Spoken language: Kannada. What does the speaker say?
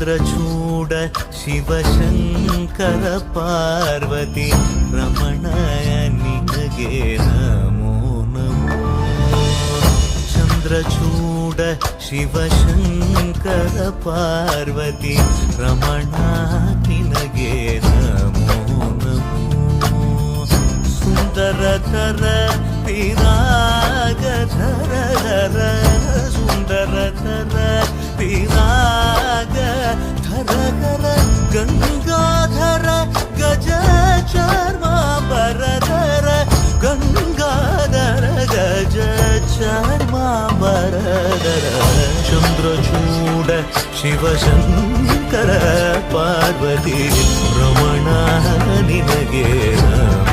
ಚಂದ್ರಚೂಡ ಶಿವಶಂಕರ ಪಾರ್ವತಿ ರಮಣಯ ನಿನಗೆ ನಮೋ ನಮೋ. ಚಂದ್ರಚೂಡ ಶಿವಶಂಕರ ಪಾರ್ವತಿ ರಮಣ ನಿನಗೆ ನಮೋ ನಮೋ. ಸುಂದರತರ ವಿರಾಗಧರ ಧರ ಸುಂದರತರ ವಿರಾಗಧರ ಗಂಗಾಧರ ಗಜ ಚರ್ಮಾಂಬರಧರ ಗಂಗಾಧರ ಗಜ ಚರ್ಮಾಂಬರಧರ. ಚಂದ್ರಚೂಡ ಶಿವಶಂಕರ ಪಾರ್ವತಿ ರಮಣ ನಿನಗೆ ನಮೋ.